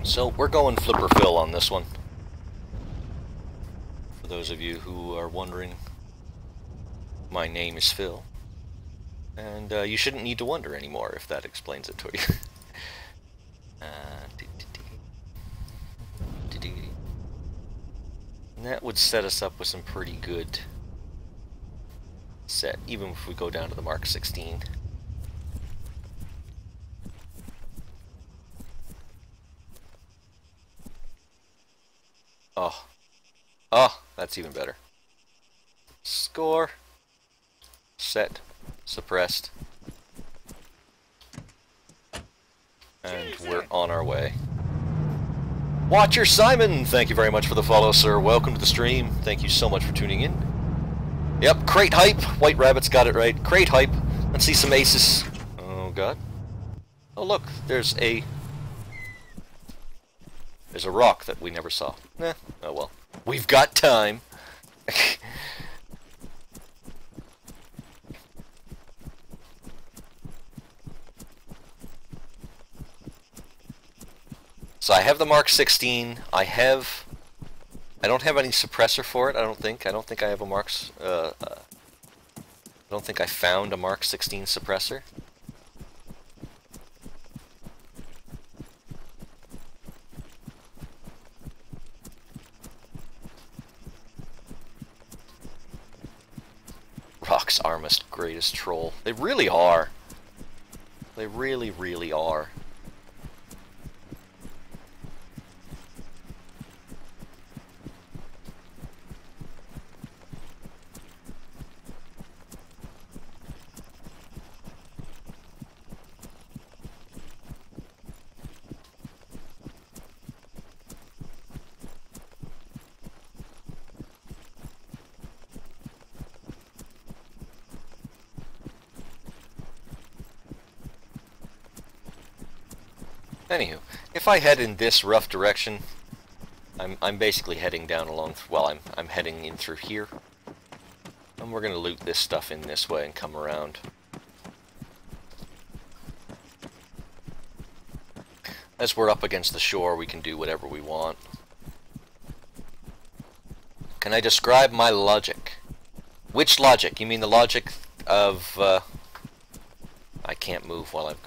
So we're going Flipper Phil on this one. For those of you who are wondering, my name is Phil. And you shouldn't need to wonder anymore if that explains it to you. And that would set us up with some pretty good set, even if we go down to the Mark 16. Oh, that's even better. Score. Set. Suppressed. And we're on our way. Watcher Simon, thank you very much for the follow, sir. Welcome to the stream. Thank you so much for tuning in. Yep, crate hype. White Rabbit's got it right. Crate hype. Let's see some aces. Oh, God. Oh, look. There's a rock that we never saw. Oh, well. We've got time. So I have the Mark 16. I don't have any suppressor for it. I don't think I have a Mark's. I don't think I found a Mark 16 suppressor. Rocks are my greatest troll. They really are. They really, really are. Anywho, if I head in this rough direction, I'm basically heading down along. Well, I'm heading in through here, and we're gonna loot this stuff in this way and come around. As we're up against the shore, we can do whatever we want. Can I describe my logic? Which logic? You mean the logic of? I can't move while I've.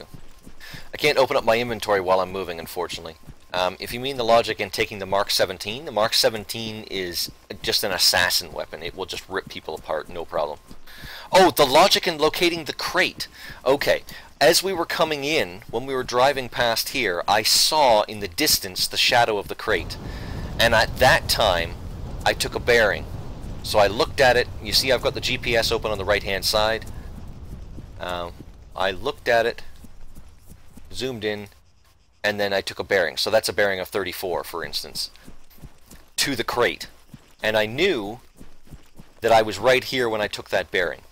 I can't open up my inventory while I'm moving, unfortunately. If you mean the logic in taking the Mark 17 is just an assassin weapon. It will just rip people apart, no problem. Oh, the logic in locating the crate. Okay, as we were coming in, when we were driving past here, I saw in the distance the shadow of the crate. And at that time, I took a bearing. So I looked at it. You see I've got the GPS open on the right-hand side. I looked at it, zoomed in, and then I took a bearing. So that's a bearing of 34, for instance, to the crate. And I knew that I was right here when I took that bearing.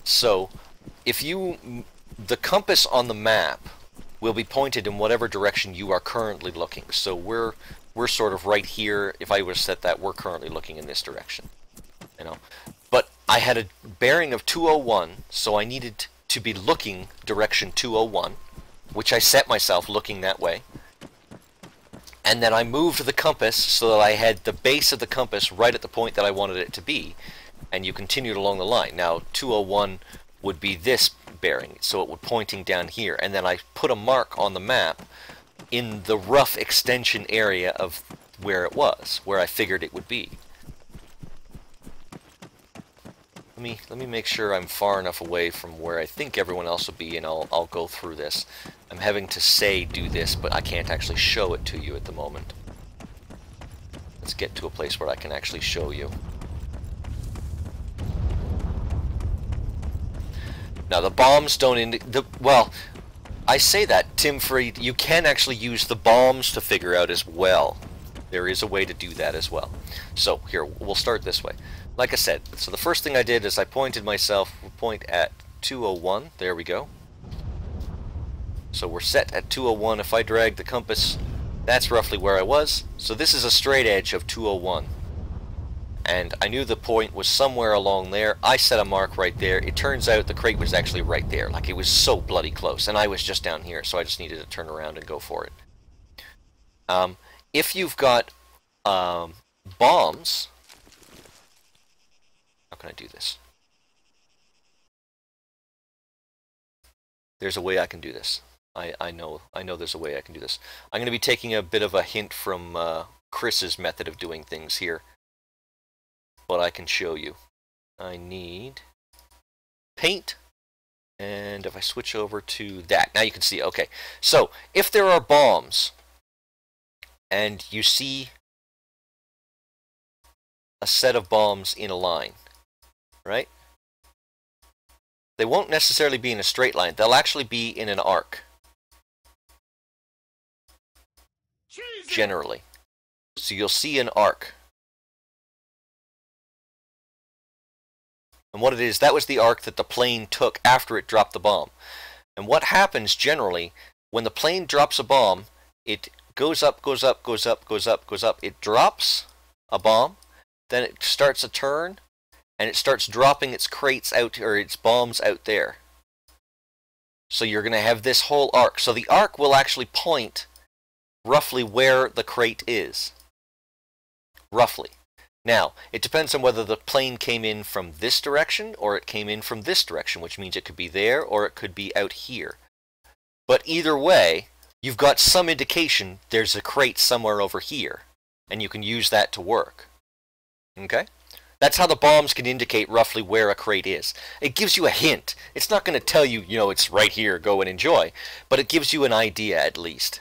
So if the compass on the map will be pointed in whatever direction you are currently looking. So we're sort of right here. If I were to set that, we're currently looking in this direction. You know, but I had a bearing of 201, so I needed to be looking direction 201. Which I set myself looking that way. And then I moved the compass so that I had the base of the compass right at the point that I wanted it to be. And you continued along the line. Now, 201 would be this bearing, so it would pointing down here. And then I put a mark on the map in the rough extension area of where it was, where I figured it would be. Let me make sure I'm far enough away from where I think everyone else will be, and I'll go through this. I'm having to say do this, but I can't actually show it to you at the moment. Let's get to a place where I can actually show you. Now the bombs don't well, I say that, Tim Freed, you can actually use the bombs to figure out as well. There is a way to do that as well. So here, we'll start this way. Like I said, so the first thing I did is I pointed myself, point at 201, there we go. So we're set at 201. If I drag the compass, that's roughly where I was. So this is a straight edge of 201. And I knew the point was somewhere along there. I set a mark right there. It turns out the crate was actually right there. Like, it was so bloody close. And I was just down here, so I just needed to turn around and go for it. If you've got bombs, how can I do this? There's a way I can do this. I know there's a way I can do this. I'm going to be taking a bit of a hint from Chris's method of doing things here, but I can show you. I need paint, and if I switch over to that, now you can see, okay. So, if there are bombs, and you see a set of bombs in a line, right? They won't necessarily be in a straight line. They'll actually be in an arc. Generally. So you'll see an arc. And what it is, that was the arc that the plane took after it dropped the bomb. And what happens generally, when the plane drops a bomb, it goes up, goes up, goes up, goes up, goes up. It drops a bomb, then it starts a turn, and it starts dropping its crates out, or its bombs out there. So you're going to have this whole arc. So the arc will actually point roughly where the crate is. Roughly. Now, it depends on whether the plane came in from this direction or it came in from this direction, which means it could be there or it could be out here. But either way, you've got some indication there's a crate somewhere over here, and you can use that to work. Okay? That's how the bombs can indicate roughly where a crate is. It gives you a hint. It's not going to tell you, you know, it's right here, go and enjoy, but it gives you an idea at least.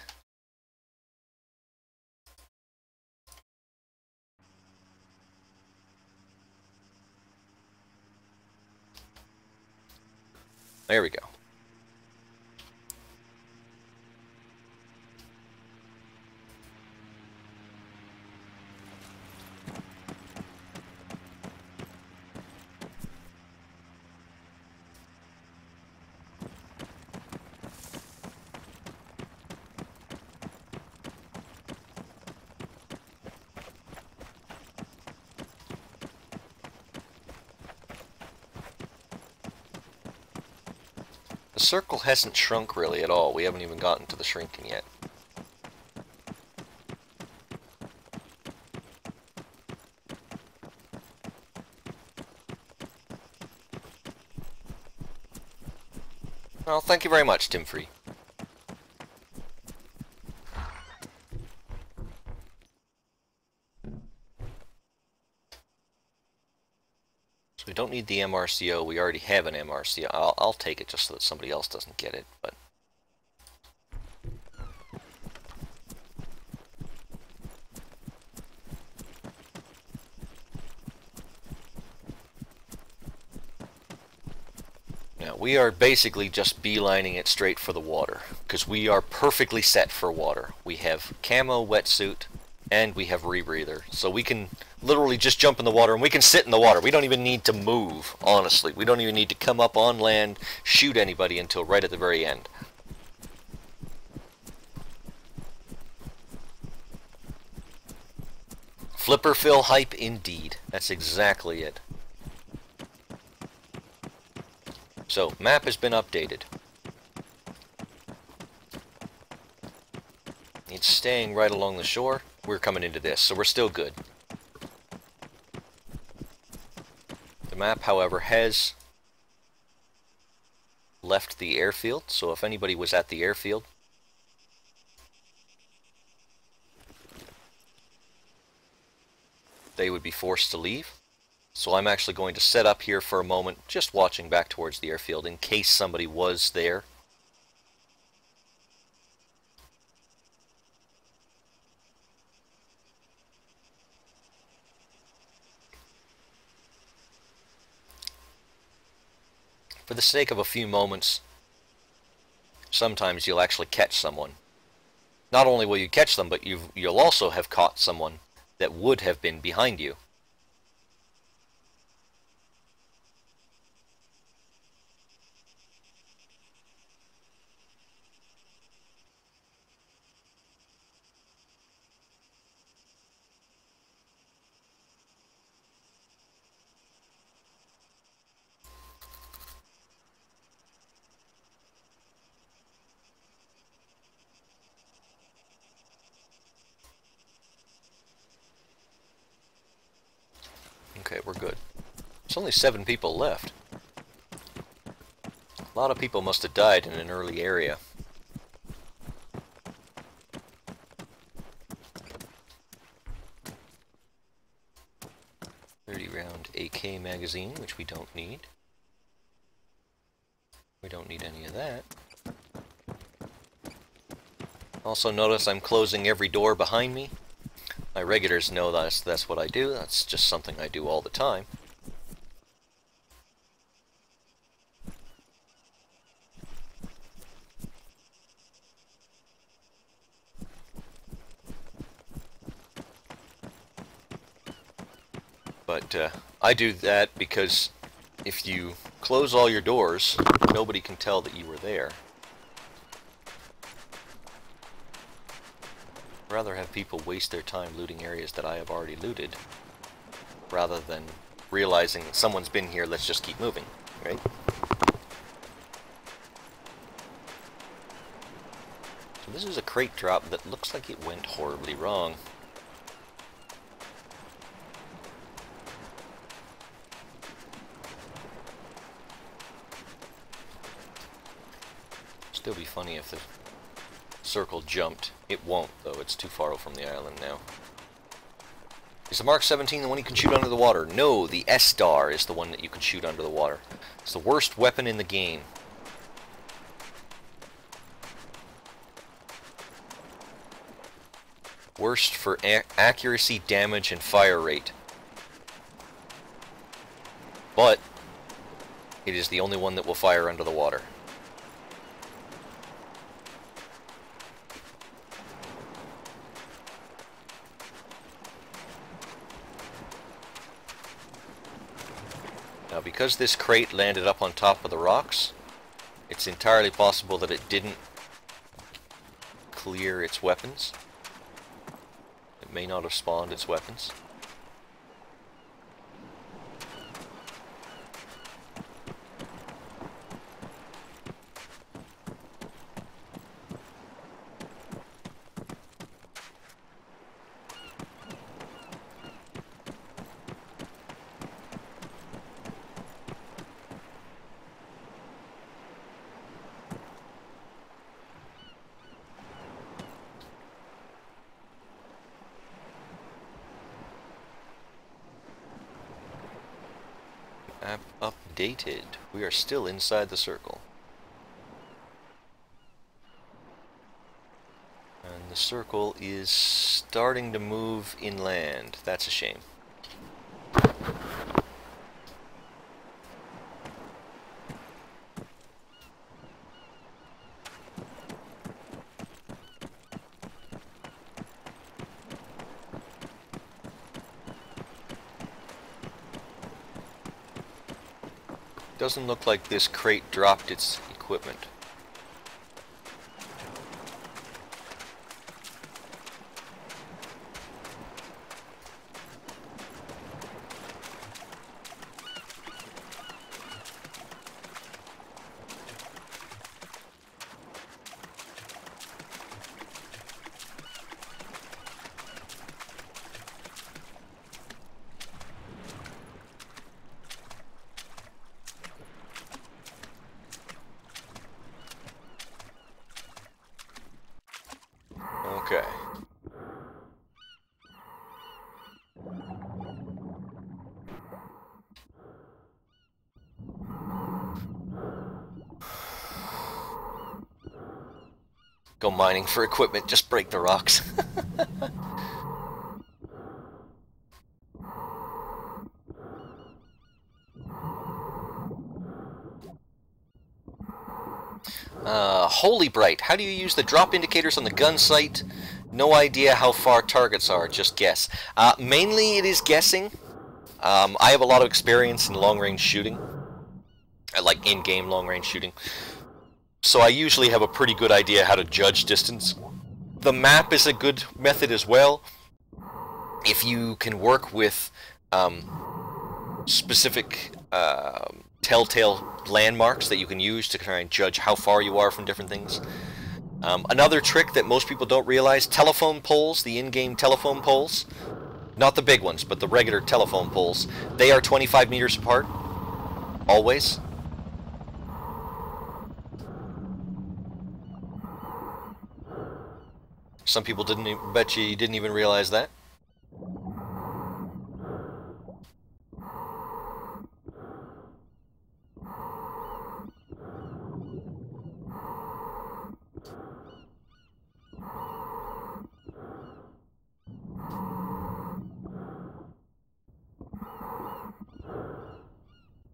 There we go. The circle hasn't shrunk really at all. We haven't even gotten to the shrinking yet. Well, thank you very much, Tim Free. We don't need the MRCO. We already have an MRCO. I'll take it just so that somebody else doesn't get it, but... Now, we are basically just beelining it straight for the water, because we are perfectly set for water. We have camo wetsuit, and we have rebreather, so we can literally just jump in the water, and we can sit in the water. We don't even need to move, honestly. We don't even need to come up on land, shoot anybody until right at the very end. Flipper Phil hype indeed. That's exactly it. So, map has been updated. It's staying right along the shore. We're coming into this, so we're still good. The map, however, has left the airfield, so if anybody was at the airfield, they would be forced to leave. So I'm actually going to set up here for a moment, just watching back towards the airfield in case somebody was there. For the sake of a few moments, sometimes you'll actually catch someone. Not only will you catch them, but you'll also have caught someone that would have been behind you. Okay, we're good. There's only 7 people left. A lot of people must have died in an early area. .30-round AK magazine, which we don't need. We don't need any of that. Also notice I'm closing every door behind me. My regulars know that's what I do. That's just something I do all the time. But I do that because if you close all your doors, nobody can tell that you were there. I'd rather have people waste their time looting areas that I have already looted, rather than realizing that someone's been here, let's just keep moving, right? So this is a crate drop that looks like it went horribly wrong. Still be funny if the circle jumped. It won't, though. It's too far from the island now. Is the Mark 17 the one you can shoot under the water? No, the S-Star is the one that you can shoot under the water. It's the worst weapon in the game. Worst for accuracy, damage, and fire rate. But it is the only one that will fire under the water. Now, because this crate landed up on top of the rocks, it's entirely possible that it didn't clear its weapons. It may not have spawned its weapons. App updated. We are still inside the circle. And the circle is starting to move inland. That's a shame. Doesn't look like this crate dropped its equipment. Okay. Go mining for equipment, just break the rocks. Holy Bright, how do you use the drop indicators on the gun sight? No idea how far targets are, just guess. Mainly it is guessing. I have a lot of experience in long-range shooting. Like in-game long-range shooting. So I usually have a pretty good idea how to judge distance. The map is a good method as well. If you can work with specific telltale landmarks that you can use to try and judge how far you are from different things. Another trick that most people don't realize, telephone poles, the in-game telephone poles. Not the big ones, but the regular telephone poles. They are 25 meters apart. Always. Some people bet you didn't even realize that.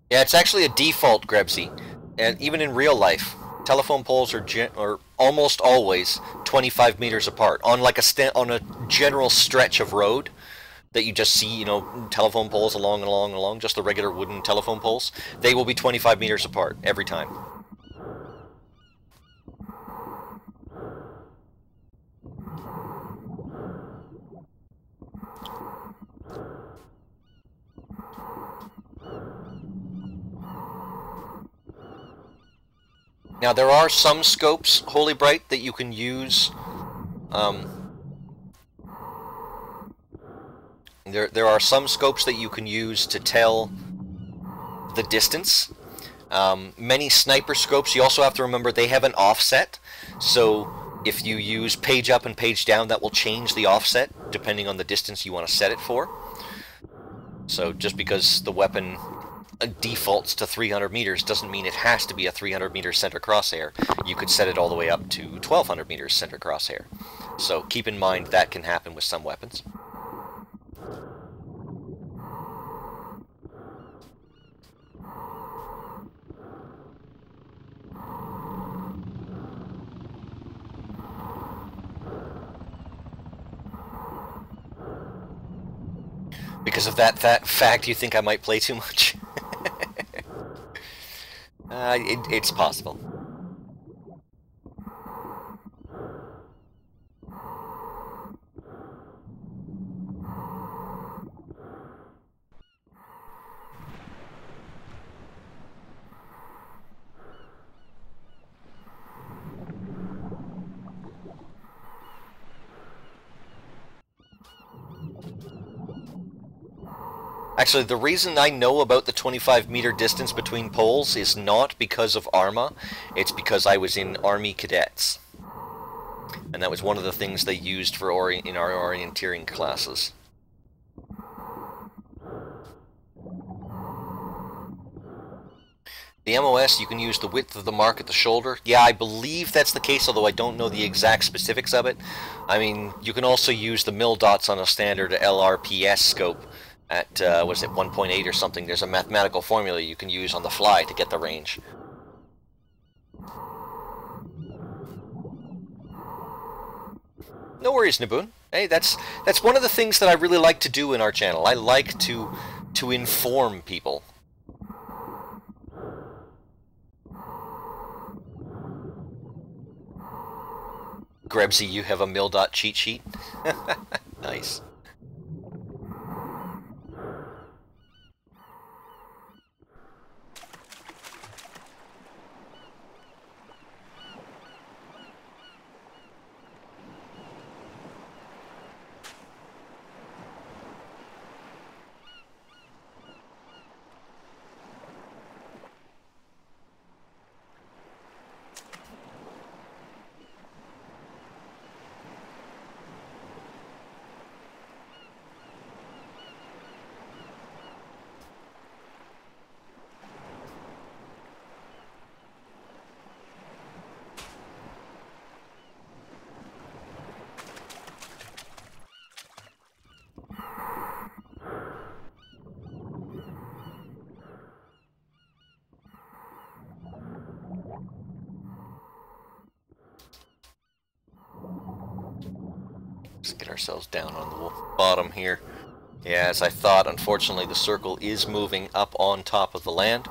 Yeah, it's actually a default, Grebsy, and even in real life, telephone poles are almost always 25 meters apart on like on a general stretch of road that you just see, you know, telephone poles along, just the regular wooden telephone poles. They will be 25 meters apart every time. Now there are some scopes, Holy Bright, that you can use. There are some scopes that you can use to tell the distance. Many sniper scopes, you also have to remember they have an offset. So if you use page up and page down, that will change the offset depending on the distance you want to set it for. So just because the weapon defaults to 300 meters doesn't mean it has to be a 300 meter center crosshair. You could set it all the way up to 1200 meters center crosshair. So keep in mind that can happen with some weapons. Because of that fact, you think I might play too much? It's possible. Actually, the reason I know about the 25 meter distance between poles is not because of ARMA, it's because I was in Army Cadets. And that was one of the things they used for in our orienteering classes. The MOS, you can use the width of the mark at the shoulder. Yeah, I believe that's the case, although I don't know the exact specifics of it. I mean, you can also use the mil dots on a standard LRPS scope at, what is it, 1.8 or something. There's a mathematical formula you can use on the fly to get the range. No worries, Naboon. Hey, that's one of the things that I really like to do in our channel. I like to inform people. Grebsy, you have a mil-dot cheat sheet? Nice. Let's get ourselves down on the bottom here. Yeah, as I thought, unfortunately the circle is moving up on top of the land,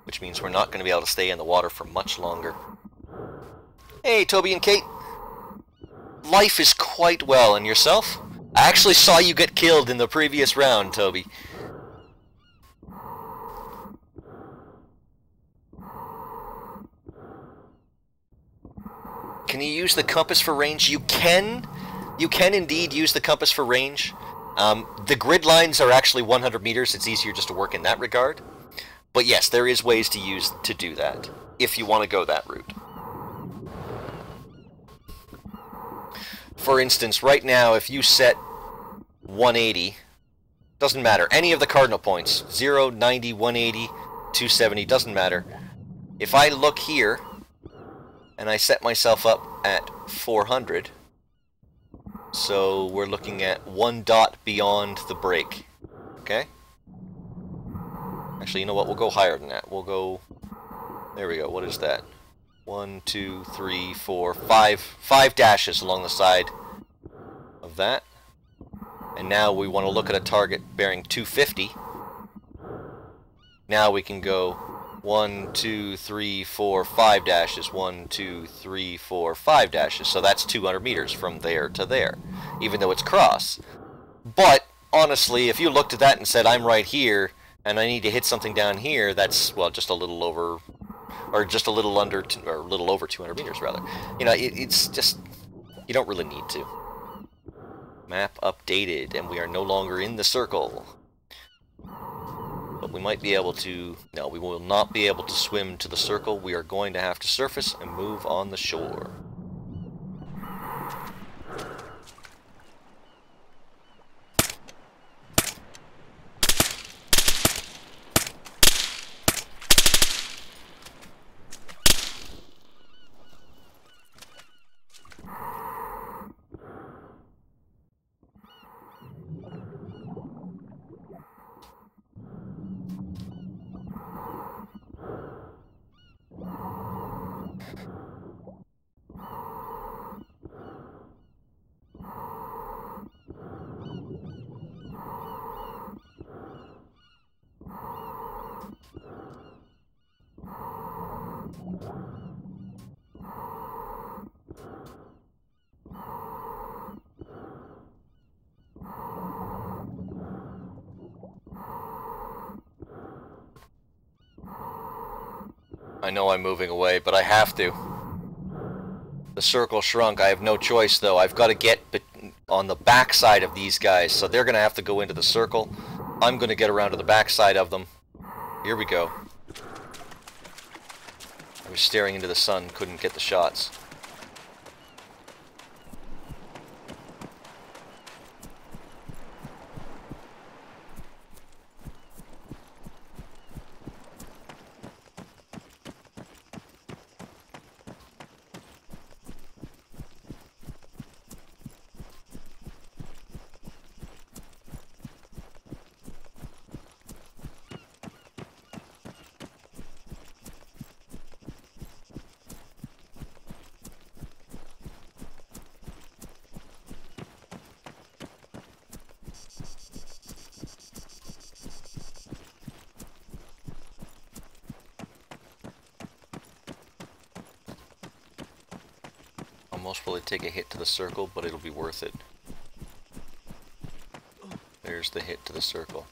which means we're not going to be able to stay in the water for much longer. Hey, Toby and Kate. Life is quite well, and yourself? I actually saw you get killed in the previous round, Toby. Can you use the compass for range? You can indeed use the compass for range. The grid lines are actually 100 meters. It's easier just to work in that regard. But yes, there is ways to do that, if you want to go that route. For instance, right now, if you set 180, doesn't matter, any of the cardinal points, 0, 90, 180, 270, doesn't matter. If I look here, and I set myself up at 400, so we're looking at 1 dot beyond the break, okay? Actually, you know what, we'll go higher than that. We'll go, there we go, what is that? 1, 2, 3, 4, 5 dashes along the side of that. And now we want to look at a target bearing 250. Now we can go 1, 2, 3, 4, 5 dashes. 1, 2, 3, 4, 5 dashes. So that's 200 meters from there to there, even though it's cross. But honestly, if you looked at that and said, I'm right here, and I need to hit something down here, that's, well, just a little over, or just a little under, or a little over 200 meters, rather. You know, it's just, you don't really need to. Map updated, and we are no longer in the circle. But we might be able to... No, we will not be able to swim to the circle. We are going to have to surface and move on the shore. I know I'm moving away, but I have to. The circle shrunk. I have no choice, though. I've got to get on the backside of these guys, so they're going to have to go into the circle. I'm going to get around to the backside of them. Here we go. I was staring into the sun, couldn't get the shots. I'll most probably take a hit to the circle, but it'll be worth it. There's the hit to the circle.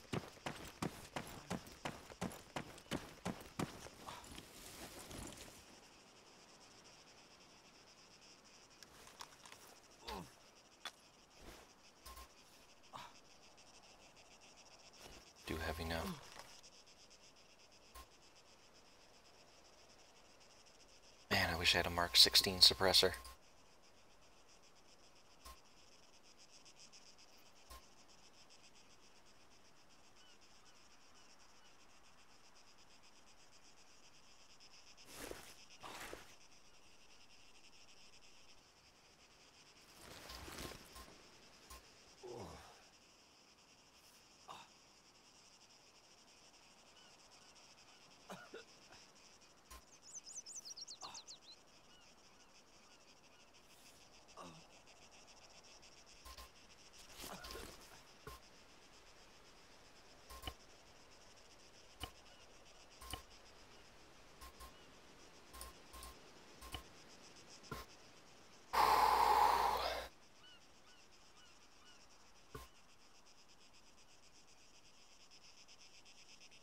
Too heavy now. Man, I wish I had a Mark 16 suppressor.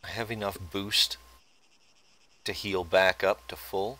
I have enough boost to heal back up to full.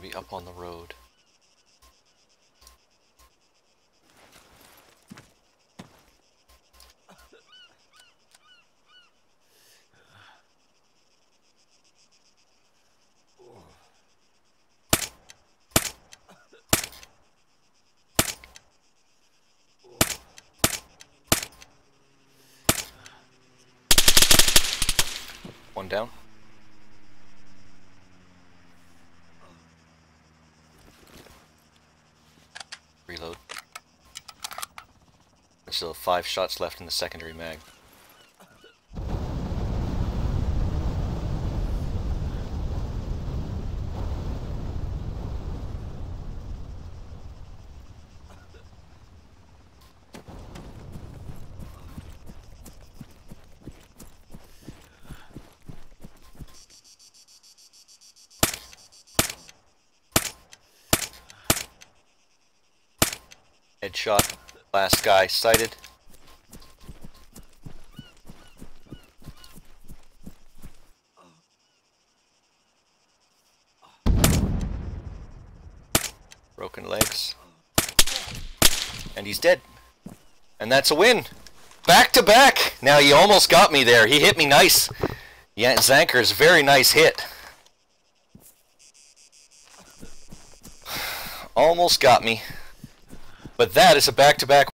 be up on the road. One down. Reload. There's still 5 shots left in the secondary mag. Headshot. Last guy sighted. Broken legs. And he's dead. And that's a win. Back to back. Now he almost got me there. He hit me nice. Yeah, Zanker's very nice hit. Almost got me. But that is a back-to-back